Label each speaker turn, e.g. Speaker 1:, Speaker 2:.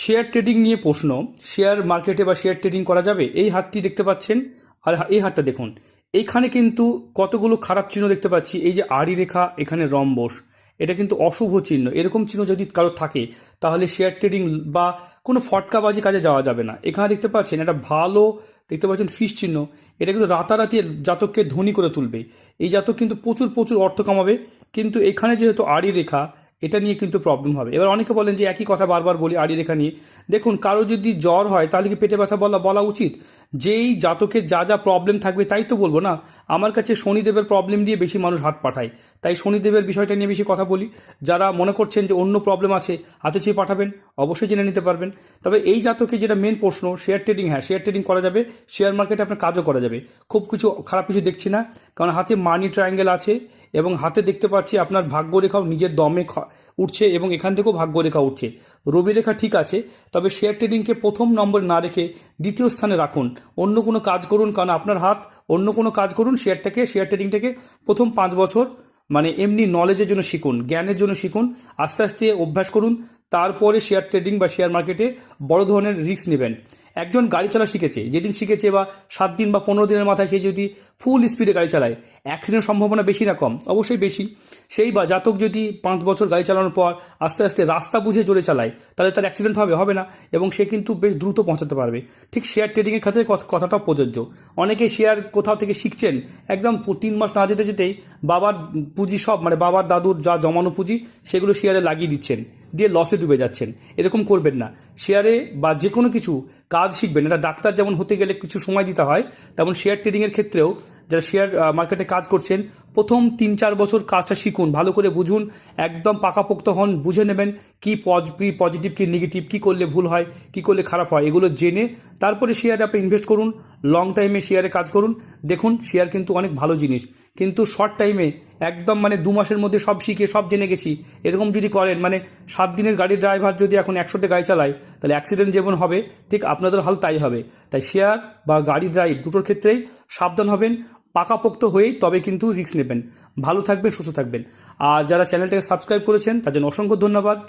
Speaker 1: Share trading নিয়ে প্রশ্ন। Share মার্কেটে বা শেয়ার ট্রেডিং করা যাবে? এই হাতটি দেখতে পাচ্ছেন, আর এই হাতটা দেখুন। এইখানে কিন্তু কতগুলো খারাপ চিহ্ন দেখতে পাচ্ছি। এই যে আড়ি রেখা, এখানে রম্বস, এটা কিন্তু অশুভ চিহ্ন। এরকম চিহ্ন যদি কারো থাকে তাহলে শেয়ার ট্রেডিং বা কোনো ফটকাবাজি কাজে যাওয়া যাবে না। এখানে দেখতে পাচ্ছেন একটা ভালো, দেখতে পাচ্ছেন ফিস চিহ্ন। এটা কিন্তু রাতারাতি জাতককে ধনী করে তুলবে। এই জাতক কিন্তু প্রচুর প্রচুর অর্থ কামাবে। কিন্তু এখানে যেহেতু আড়ি রেখা, এটা নিয়ে কিন্তু প্রবলেম হবে। এবার অনেকে বলেন যে একই কথা বারবার বলি আড়ি রেখা নিয়ে। দেখুন, কারো যদি জ্বর হয় তাহলে কি পেটে ব্যথা বলা উচিত? যেই জাতকের যা যা প্রবলেম থাকবে তাই তো বলবো না। আমার কাছে শনিদেবের প্রবলেম দিয়ে বেশি মানুষ হাত পাঠায়, তাই শনিদেবের বিষয়টা নিয়ে বেশি কথা বলি। যারা মনে করছেন যে অন্য প্রবলেম আছে, হাতে চেয়ে পাঠাবেন, অবশ্যই জেনে নিতে পারবেন। তবে এই জাতকে যেটা মেন প্রশ্ন, শেয়ার ট্রেডিং, হ্যাঁ শেয়ার ট্রেডিং করা যাবে, শেয়ার মার্কেটে আপনার কাজও করা যাবে। খুব কিছু খারাপ কিছু দেখছি না, কারণ হাতে মানি ট্রায়াঙ্গেল আছে এবং হাতে দেখতে পাচ্ছি আপনার ভাগ্যরেখাও নিজের দমে উঠছে এবং এখান থেকেও ভাগ্যরেখা উঠছে। রবি রেখা ঠিক আছে, তবে শেয়ার ট্রেডিংকে প্রথম নম্বর না রেখে দ্বিতীয় স্থানে রাখুন। অন্য কোনো কাজ করুন, কারণ আপনার হাত অন্য কোনো কাজ করুন। শেয়ার ট্রেডিংটাকে প্রথম 5 বছর মানে এমনি নলেজের জন্য শিখুন, জ্ঞানের জন্য শিখুন, আস্তে আস্তে অভ্যাস করুন। তারপরে শেয়ার ট্রেডিং বা শেয়ার মার্কেটে বড় ধরনের রিস্ক নেবেন। একজন গাড়ি চালা শিখেছে, যেদিন শিখেছে বা 7 দিন বা 15 দিনের মাথায় সে যদি ফুল স্পিডে গাড়ি চালায়, অ্যাক্সিডেন্ট সম্ভাবনা বেশি না কম? অবশ্যই বেশি। সেই বা জাতক যদি 5 বছর গাড়ি চালানোর পর আস্তে আস্তে রাস্তা বুঝে জোরে চালায়, তাহলে তার অ্যাক্সিডেন্ট হবে না, এবং সে কিন্তু বেশ দ্রুত পৌঁছাতে পারবে। ঠিক শেয়ার ট্রেডিংয়ের ক্ষেত্রে কথাটাও প্রযোজ্য। অনেকে শেয়ার কোথাও থেকে শিখছেন, একদম 3 মাস না যেতে যেতেই বাবার পুঁজি সব, মানে বাবার দাদুর যা জমানো পুঁজি সেগুলো শেয়ারে লাগিয়ে দিচ্ছেন, দিয়ে লসে ডুবে যাচ্ছেন। এরকম করবেন না। শেয়ারে বা যে কোনো কিছু কাজ শিখবেন, এটা ডাক্তার যেমন হতে গেলে কিছু সময় দিতে হয়, তেমন শেয়ার ট্রেডিংয়ের ক্ষেত্রেও যারা শেয়ার মার্কেটে কাজ করছেন, প্রথম 3-4 বছর কাজটা শিখুন, ভালো করে বুঝুন, একদম পাকাপোক্ত হন, বুঝে নেবেন কি পজিটিভ কি নেগেটিভ, কি করলে ভুল হয়, কি করলে খারাপ হয়, এগুলো জেনে তারপরে শেয়ারে আপনি ইনভেস্ট করুন। লং টাইমে শেয়ারে কাজ করুন। দেখুন, শেয়ার কিন্তু অনেক ভালো জিনিস, কিন্তু শর্ট টাইমে একদম মানে 2 মাসের মধ্যে সব শিখে সব জেনে গেছি এরকম যদি করেন, মানে 7 দিনের গাড়ির ড্রাইভার যদি এখন 100তে গাড়ি চালায়, তাহলে অ্যাক্সিডেন্ট যেমন হবে ঠিক আপনাদের হাল তাই হবে। তাই শেয়ার বা গাড়ি ড্রাইভ দুটোর ক্ষেত্রেই সাবধান হবেন, পাকাপোক্ত হয়েই তবে কিন্তু রিস্ক নেবেন। ভালো থাকবেন, সুস্থ থাকবেন। আর যারা চ্যানেলটাকে সাবস্ক্রাইব করেছেন তার জন্য অসংখ্য ধন্যবাদ।